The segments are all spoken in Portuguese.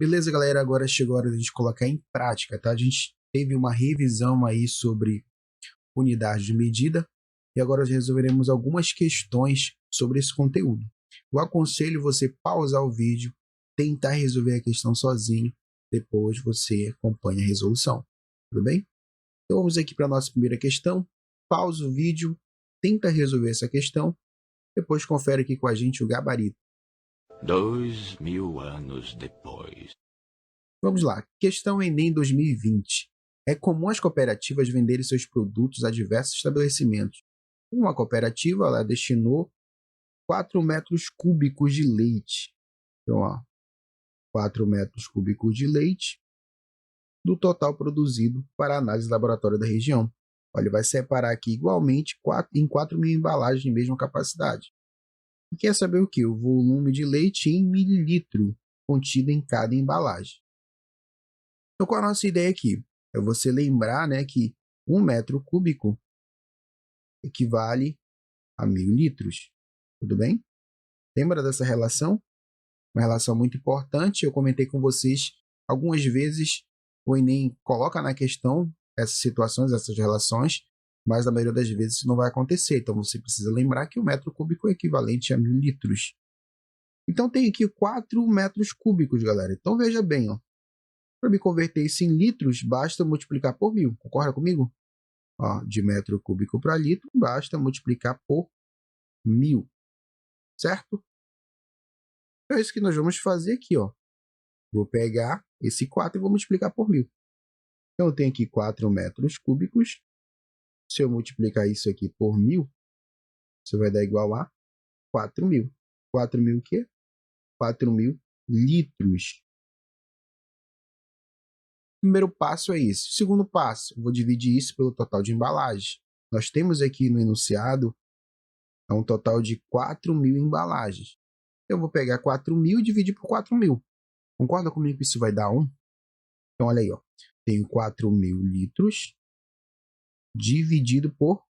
Beleza, galera? Agora chegou a hora de a gente colocar em prática, tá? A gente teve uma revisão aí sobre unidade de medida e agora resolveremos algumas questões sobre esse conteúdo. Eu aconselho você pausar o vídeo, tentar resolver a questão sozinho, depois você acompanha a resolução, tudo bem? Então vamos aqui para a nossa primeira questão, pausa o vídeo, tenta resolver essa questão, depois confere aqui com a gente o gabarito. 2000 anos depois. Vamos lá, questão Enem 2020. É comum as cooperativas venderem seus produtos a diversos estabelecimentos. Uma cooperativa ela destinou 4 metros cúbicos de leite. Então, ó, 4 metros cúbicos de leite do total produzido para análise laboratória da região. Olha, ele vai separar aqui igualmente em 4.000 embalagens de mesma capacidade. E quer saber o que? O volume de leite em mililitro contido em cada embalagem. Então, qual a nossa ideia aqui? É você lembrar, né, que 1 metro cúbico equivale a 1.000 litros. Tudo bem? Lembra dessa relação? Uma relação muito importante. Eu comentei com vocês algumas vezes. O Enem coloca na questão essas situações, essas relações, mas na maioria das vezes isso não vai acontecer. Então, você precisa lembrar que o metro cúbico é equivalente a 1.000 litros. Então, tem aqui 4 metros cúbicos, galera. Então, veja bem, ó. Para me converter isso em litros, basta multiplicar por 1.000. Concorda comigo? Ó, de metro cúbico para litro, basta multiplicar por 1.000. Certo? Então, é isso que nós vamos fazer aqui, ó. Vou pegar esse 4 e vou multiplicar por 1.000. Então, eu tenho aqui 4 metros cúbicos. Se eu multiplicar isso aqui por 1.000, isso vai dar igual a 4.000. 4.000 o quê? 4.000 litros. Primeiro passo é isso. Segundo passo, eu vou dividir isso pelo total de embalagens. Nós temos aqui no enunciado um total de 4.000 embalagens. Eu vou pegar 4.000 e dividir por 4.000. Concorda comigo que isso vai dar 1? Então, olha aí, ó. Tenho 4.000 litros dividido por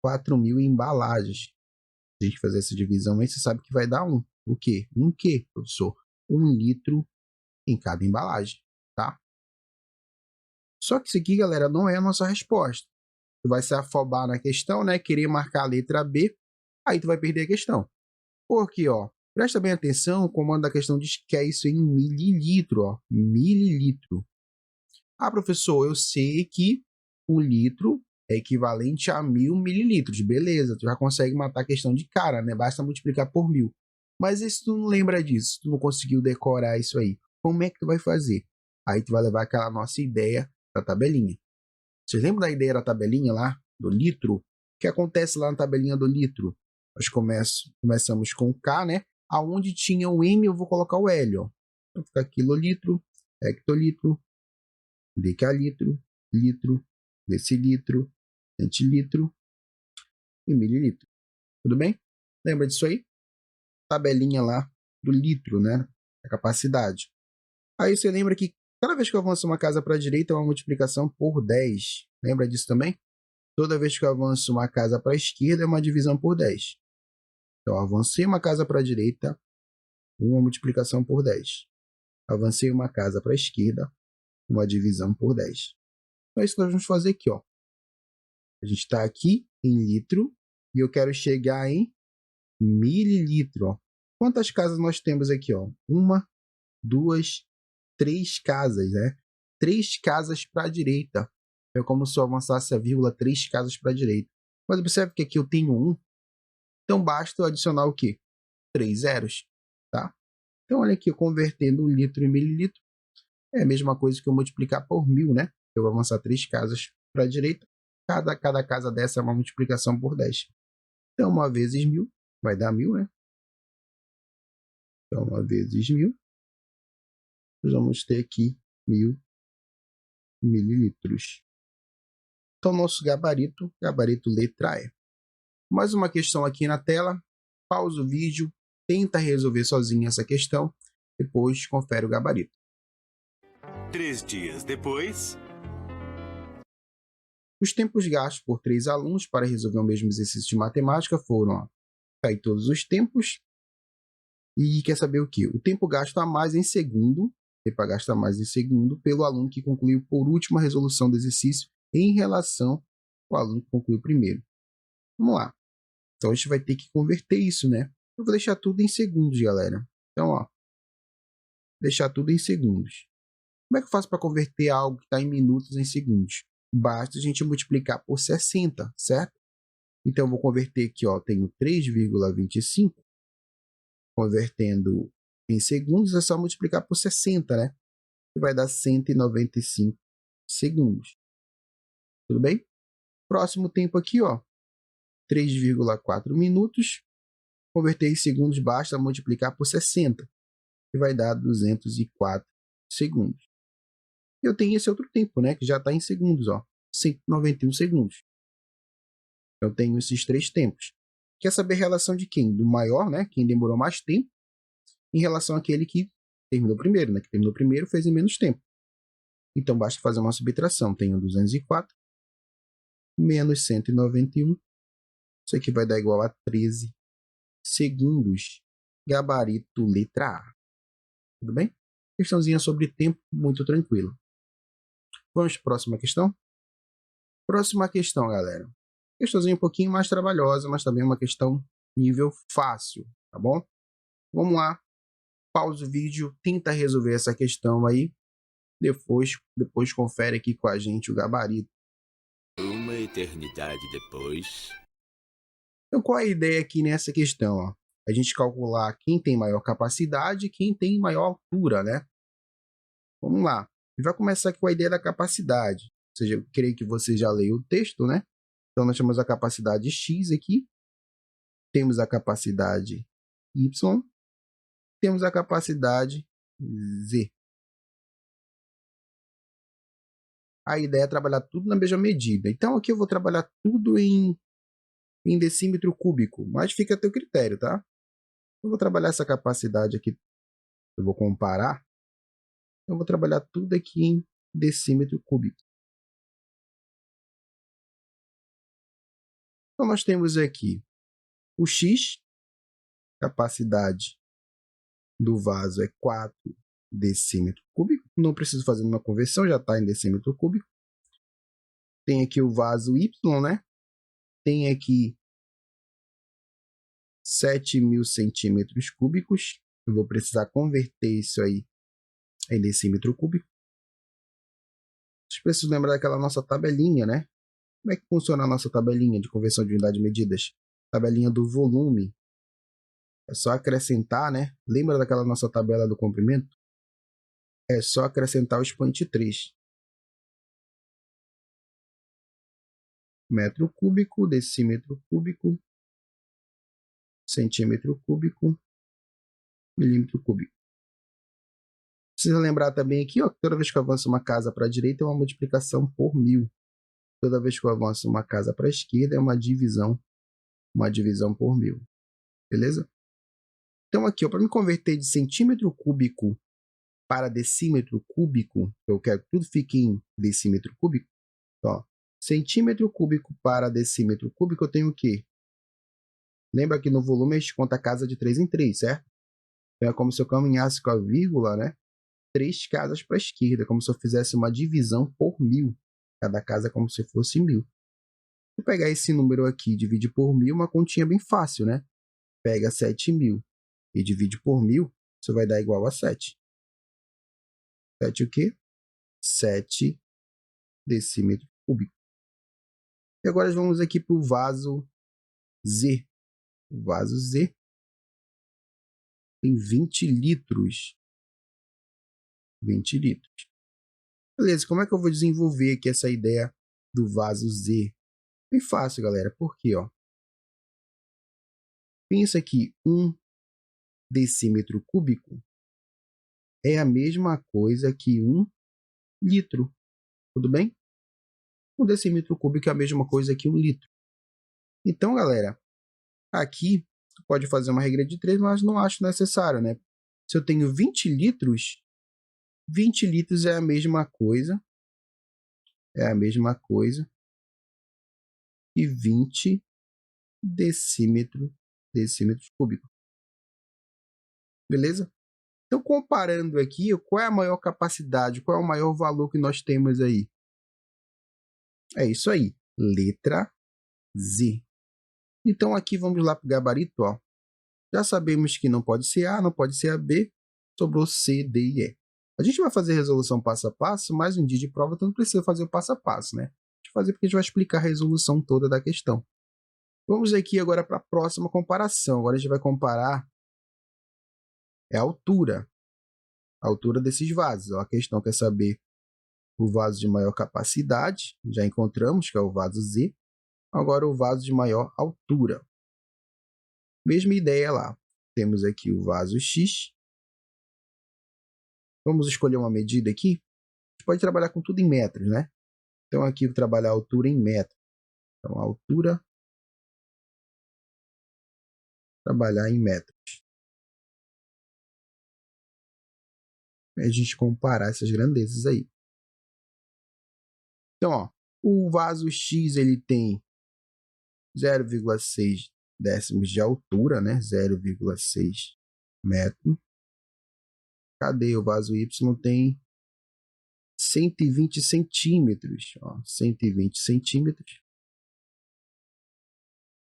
4.000 embalagens. Se a gente fazer essa divisão aí, você sabe que vai dar 1. O quê? Um quê, professor? 1 litro em cada embalagem, tá? Só que isso aqui, galera, não é a nossa resposta. Tu vai se afobar na questão, né? Querer marcar a letra B, aí tu vai perder a questão. Porque, ó, presta bem atenção, o comando da questão diz que é isso em mililitro, ó. Mililitro. Ah, professor, eu sei que 1 litro é equivalente a 1.000 mililitros. Beleza, tu já consegue matar a questão de cara, né? Basta multiplicar por 1.000. Mas e se tu não lembra disso? Tu não conseguiu decorar isso aí? Como é que tu vai fazer? Aí tu vai levar aquela nossa ideia da tabelinha. Vocês lembram da ideia da tabelinha lá, do litro? O que acontece lá na tabelinha do litro? Nós começamos com K, né? Aonde tinha o M, eu vou colocar o L, ó. Então fica quilolitro, hectolitro, decalitro, litro, decilitro, centilitro e mililitro. Tudo bem? Lembra disso aí? Tabelinha lá do litro, né? A capacidade. Aí você lembra que cada vez que eu avanço uma casa para a direita é uma multiplicação por 10. Lembra disso também? Toda vez que eu avanço uma casa para a esquerda é uma divisão por 10. Então, avancei uma casa para a direita, uma multiplicação por 10. Avancei uma casa para a esquerda, uma divisão por 10. Então, é isso que nós vamos fazer aqui, ó. A gente está aqui em litro e eu quero chegar em mililitro, ó. Quantas casas nós temos aqui, ó? 1, 2, 3 casas, né? 3 casas para a direita. É como se eu avançasse a vírgula 3 casas para a direita. Mas observe que aqui eu tenho 1. Então, basta eu adicionar o quê? 3 zeros, tá? Então, olha aqui, convertendo 1 litro em mililitro, é a mesma coisa que eu multiplicar por 1.000, né? Eu vou avançar 3 casas para a direita. Cada casa dessa é uma multiplicação por 10. Então, 1 vezes 1.000 vai dar 1.000, né? Então, 1 vezes 1.000, nós vamos ter aqui 1.000 mililitros. Então, nosso gabarito letra E. Mais uma questão aqui na tela. Pausa o vídeo, tenta resolver sozinho essa questão, depois confere o gabarito. 3 dias depois. Os tempos gastos por 3 alunos para resolver o mesmo exercício de matemática foram, ó, aí todos os tempos. E quer saber o quê? O tempo gasto a mais em segundo ter para gastar mais em segundo, pelo aluno que concluiu por último a resolução do exercício em relação ao aluno que concluiu primeiro. Vamos lá. Então, a gente vai ter que converter isso, né? Eu vou deixar tudo em segundos, galera. Então, ó, deixar tudo em segundos. Como é que eu faço para converter algo que está em minutos em segundos? Basta a gente multiplicar por 60, certo? Então, eu vou converter aqui, ó, tenho 3,25. Convertendo em segundos, é só multiplicar por 60, né? E vai dar 195 segundos. Tudo bem? Próximo tempo aqui, ó, 3,4 minutos. Converter em segundos, basta multiplicar por 60. E vai dar 204 segundos. E eu tenho esse outro tempo, né? Que já está em segundos, ó. 191 segundos. Eu tenho esses três tempos. Quer saber a relação de quem? Do maior, né? Quem demorou mais tempo, em relação àquele que terminou primeiro, né? Que terminou primeiro fez em menos tempo. Então, basta fazer uma subtração. Tenho 204 menos 191. Isso aqui vai dar igual a 13 segundos. Gabarito letra A. Tudo bem? Questãozinha sobre tempo, muito tranquila. Vamos para a próxima questão? Próxima questão, galera. Questãozinha um pouquinho mais trabalhosa, mas também uma questão nível fácil, tá bom? Vamos lá. Pausa o vídeo, tenta resolver essa questão aí. Depois confere aqui com a gente o gabarito. Uma eternidade depois. Então, qual é a ideia aqui nessa questão? Ó? A gente calcular quem tem maior capacidade e quem tem maior altura, né? Vamos lá. A gente vai começar aqui com a ideia da capacidade. Ou seja, eu creio que você já leu o texto, né? Então, nós temos a capacidade X aqui. Temos a capacidade Y. Temos a capacidade Z. A ideia é trabalhar tudo na mesma medida. Então, aqui eu vou trabalhar tudo em decímetro cúbico, mas fica a teu critério, tá? Eu vou trabalhar essa capacidade aqui, eu vou comparar. Eu vou trabalhar tudo aqui em decímetro cúbico. Então, nós temos aqui o X, capacidade do vaso é 4 decímetro cúbico. Não preciso fazer uma conversão, já está em decímetro cúbico. Tem aqui o vaso Y, né? Tem aqui 7.000 centímetros cúbicos. Eu vou precisar converter isso aí em decímetro cúbico. Vocês precisam lembrar daquela nossa tabelinha, né? Como é que funciona a nossa tabelinha de conversão de unidade de medidas? Tabelinha do volume. É só acrescentar, né? Lembra daquela nossa tabela do comprimento? É só acrescentar o expoente 3. Metro cúbico, decímetro cúbico, centímetro cúbico, milímetro cúbico. Precisa lembrar também aqui, ó, que toda vez que eu avanço uma casa para a direita é uma multiplicação por 1000. Toda vez que eu avanço uma casa para a esquerda é uma divisão por 1000. Beleza? Então aqui, para me converter de centímetro cúbico para decímetro cúbico, eu quero que tudo fique em decímetro cúbico. Ó, centímetro cúbico para decímetro cúbico, eu tenho o quê? Lembra que no volume a gente conta a casa de 3 em 3, certo? Então é como se eu caminhasse com a vírgula, né? 3 casas para a esquerda, como se eu fizesse uma divisão por 1000. Cada casa é como se fosse 1000. Se eu pegar esse número aqui e dividir por 1000, uma continha bem fácil, né? Pega 7.000 e divide por 1000, isso vai dar igual a 7. 7 o quê? 7 decímetros cúbicos. E agora vamos aqui para o vaso Z. O vaso Z tem 20 litros. 20 litros. Beleza, como é que eu vou desenvolver aqui essa ideia do vaso Z? Bem fácil, galera. Por quê? Ó? Pensa que 1 decímetro cúbico é a mesma coisa que 1 litro. Tudo bem? 1 decímetro cúbico é a mesma coisa que 1 litro. Então, galera, aqui tu pode fazer uma regra de 3, mas não acho necessário, né? Se eu tenho 20 litros, 20 litros é a mesma coisa. É a mesma coisa que 20 decímetros cúbicos. Beleza? Então, comparando aqui, qual é a maior capacidade, qual é o maior valor que nós temos aí? É isso aí, letra Z. Então, aqui vamos lá para o gabarito, ó. Já sabemos que não pode ser A, não pode ser a B, sobrou C, D e E. A gente vai fazer a resolução passo a passo, mas um dia de prova então não precisa fazer o passo a passo, né? A gente vai fazer porque a gente vai explicar a resolução toda da questão. Vamos aqui agora para a próxima comparação. Agora a gente vai comparar a altura desses vasos. A questão quer saber o vaso de maior capacidade, já encontramos que é o vaso Z. Agora o vaso de maior altura. Mesma ideia lá. Temos aqui o vaso X. Vamos escolher uma medida aqui. A gente pode trabalhar com tudo em metros, né? Então aqui vou trabalhar a altura em metros. Então a altura, trabalhar em metros. E a gente comparar essas grandezas aí. Então, ó, o vaso X ele tem 0,6 décimos de altura, né? 0,6 metro. Cadê o vaso Y? Tem 120 centímetros. Ó, 120 centímetros.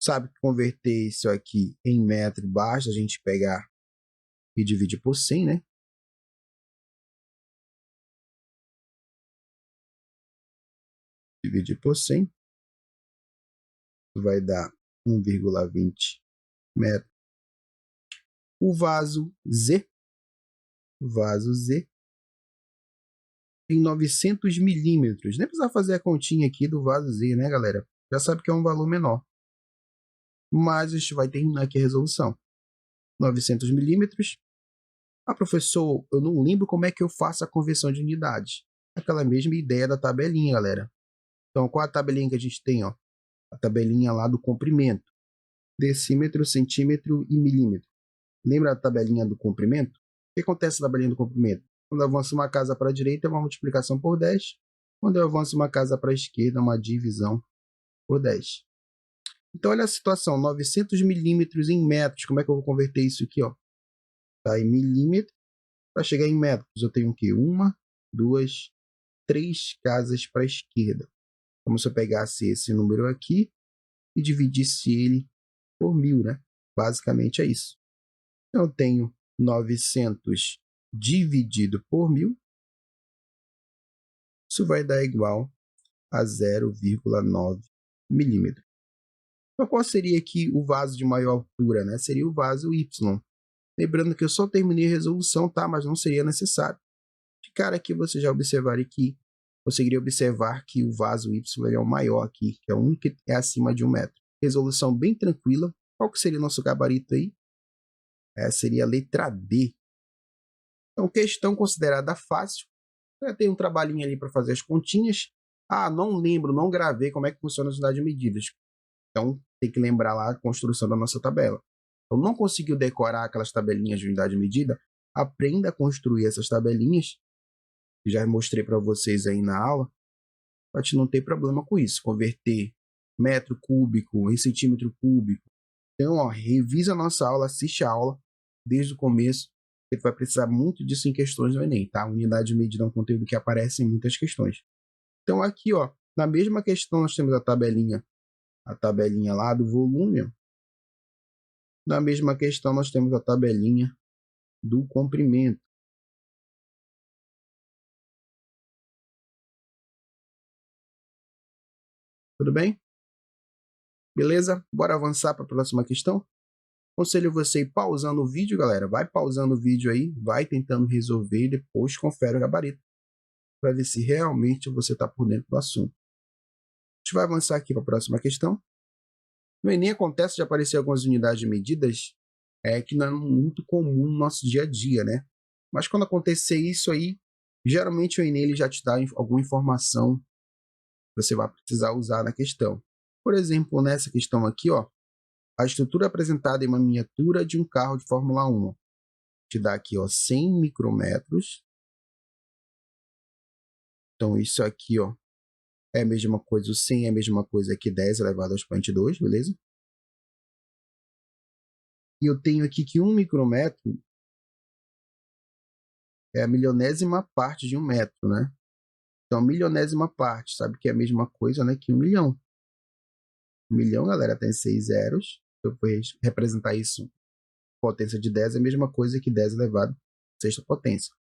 Sabe que converter isso aqui em metro basta a gente pegar e dividir por 100, né? Dividir por 100. Vai dar 1,20 metros. O vaso Z tem 900 milímetros. Nem precisa fazer a continha aqui do vaso Z, né, galera? Já sabe que é um valor menor. Mas a gente vai terminar aqui a resolução. 900 milímetros. Ah, professor, eu não lembro como é que eu faço a conversão de unidades. Aquela mesma ideia da tabelinha, galera. Então, qual a tabelinha que a gente tem? Ó? A tabelinha lá do comprimento. Decímetro, centímetro e milímetro. Lembra da tabelinha do comprimento? O que acontece na tabelinha do comprimento? Quando eu avanço uma casa para a direita, é uma multiplicação por 10. Quando eu avanço uma casa para a esquerda, é uma divisão por 10. Então, olha a situação. 900 milímetros em metros. Como é que eu vou converter isso aqui? Tá, em milímetros. Para chegar em metros, eu tenho o quê? 1, 2, 3 casas para a esquerda. Como se eu pegasse esse número aqui e dividisse ele por 1000, né? Basicamente é isso. Então, eu tenho 900 dividido por 1000. Isso vai dar igual a 0,9 milímetros. Então, qual seria aqui o vaso de maior altura, né? Seria o vaso Y. Lembrando que eu só terminei a resolução, tá? Mas não seria necessário. De cara aqui, você já observaria que conseguiria observar que o vaso Y é o maior aqui, que é o único que é acima de 1 metro. Resolução bem tranquila. Qual que seria o nosso gabarito aí? Seria a letra D. Então, questão considerada fácil. Já tem um trabalhinho ali para fazer as continhas. Ah, não lembro, não gravei como é que funciona as unidades de medidas. Então, tem que lembrar lá a construção da nossa tabela. Então, não conseguiu decorar aquelas tabelinhas de unidade de medida? Aprenda a construir essas tabelinhas. Já mostrei para vocês aí na aula. A gente não tem problema com isso. Converter metro cúbico em centímetro cúbico. Então, ó, revisa a nossa aula, assiste a aula desde o começo. Você vai precisar muito disso em questões do Enem, tá? Unidade de medida é um conteúdo que aparece em muitas questões. Então, aqui, ó, na mesma questão, nós temos a tabelinha lá do volume. Na mesma questão, nós temos a tabelinha do comprimento. Tudo bem? Beleza? Bora avançar para a próxima questão? Aconselho você ir pausando o vídeo, galera. Vai pausando o vídeo aí, vai tentando resolver e depois confere o gabarito para ver se realmente você está por dentro do assunto. A gente vai avançar aqui para a próxima questão. No Enem acontece de aparecer algumas unidades de medidas que não é muito comum no nosso dia a dia, né? Mas quando acontecer isso aí, geralmente o Enem ele já te dá alguma informação que você vai precisar usar na questão. Por exemplo, nessa questão aqui, ó, a estrutura apresentada em uma miniatura de um carro de Fórmula 1. Te dá aqui, ó, 100 micrometros. Então, isso aqui, ó, é a mesma coisa, o 100 é a mesma coisa que 10 elevado ao expoente 2, beleza? E eu tenho aqui que 1 micrômetro é a milionésima parte de 1 metro, né? Então, milionésima parte, sabe que é a mesma coisa, né, que 1 milhão. 1 milhão, galera, tem 6 zeros. Se eu for representar isso, potência de 10 é a mesma coisa que 10 elevado à sexta potência.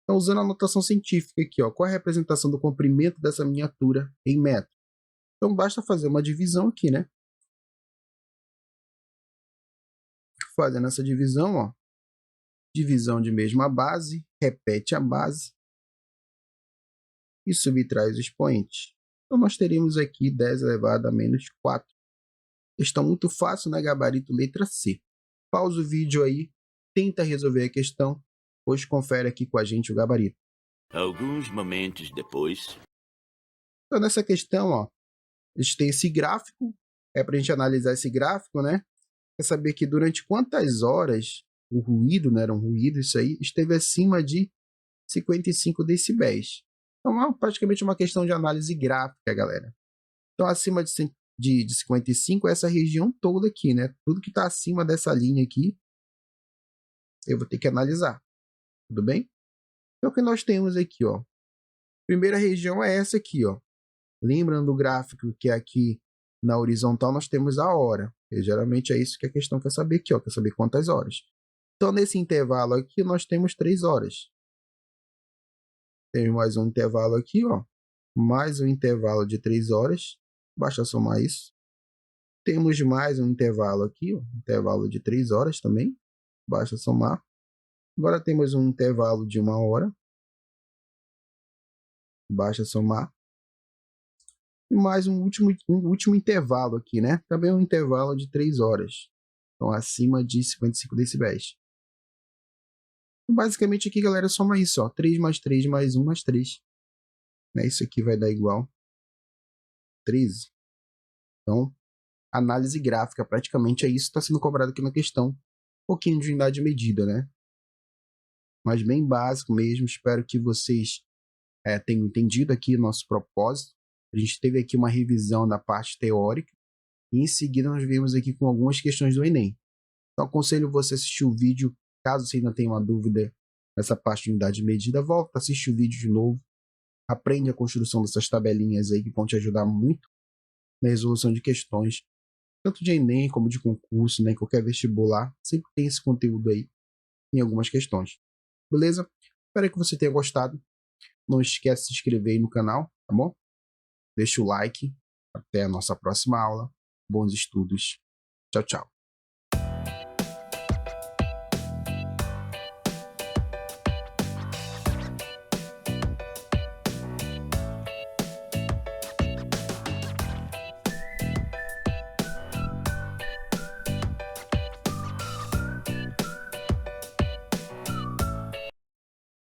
Então, usando a notação científica aqui, ó, qual é a representação do comprimento dessa miniatura em metro? Então, basta fazer uma divisão aqui, né? Fazendo essa divisão, ó, divisão de mesma base, repete a base e subtrai os expoentes. Então, nós teríamos aqui 10 elevado a menos 4. Questão muito fácil, né? Gabarito letra C. Pausa o vídeo aí, tenta resolver a questão, depois confere aqui com a gente o gabarito. Alguns momentos depois. Então, nessa questão, ó, a gente tem esse gráfico, para a gente analisar esse gráfico, né? Quer saber que durante quantas horas o ruído, né, era um ruído, isso aí, esteve acima de 55 decibéis. Então, é praticamente uma questão de análise gráfica, galera. Então, acima de 55 é essa região toda aqui, né? Tudo que está acima dessa linha aqui, eu vou ter que analisar. Tudo bem? Então, o que nós temos aqui, ó. Primeira região é essa aqui, ó. Lembrando do gráfico que aqui na horizontal nós temos a hora. E geralmente é isso que a questão quer saber aqui, ó. Quer saber quantas horas. Então, nesse intervalo aqui, nós temos 3 horas. Temos mais um intervalo aqui, ó. Mais um intervalo de 3 horas. Basta somar isso. Temos mais um intervalo aqui, ó. Intervalo de 3 horas também. Basta somar. Agora temos um intervalo de 1 hora. Basta somar. E mais um último intervalo aqui, né? Também um intervalo de 3 horas. Então, acima de 55 decibéis. Basicamente aqui, galera, soma isso, ó. 3 mais 3 mais 1 mais 3. Né? Isso aqui vai dar igual 13. Então, análise gráfica, praticamente é isso que está sendo cobrado aqui na questão. Um pouquinho de unidade de medida, né? Mas bem básico mesmo. Espero que vocês tenham entendido aqui o nosso propósito. A gente teve aqui uma revisão da parte teórica. E em seguida nós viemos aqui com algumas questões do Enem. Então, aconselho você a assistir o vídeo. Caso você ainda tenha uma dúvida nessa parte de unidade de medida, volta, assiste o vídeo de novo. Aprende a construção dessas tabelinhas aí que vão te ajudar muito na resolução de questões, tanto de Enem como de concurso, né, qualquer vestibular, sempre tem esse conteúdo aí em algumas questões. Beleza? Espero que você tenha gostado. Não esquece de se inscrever aí no canal, tá bom? Deixa o like. Até a nossa próxima aula. Bons estudos. Tchau, tchau.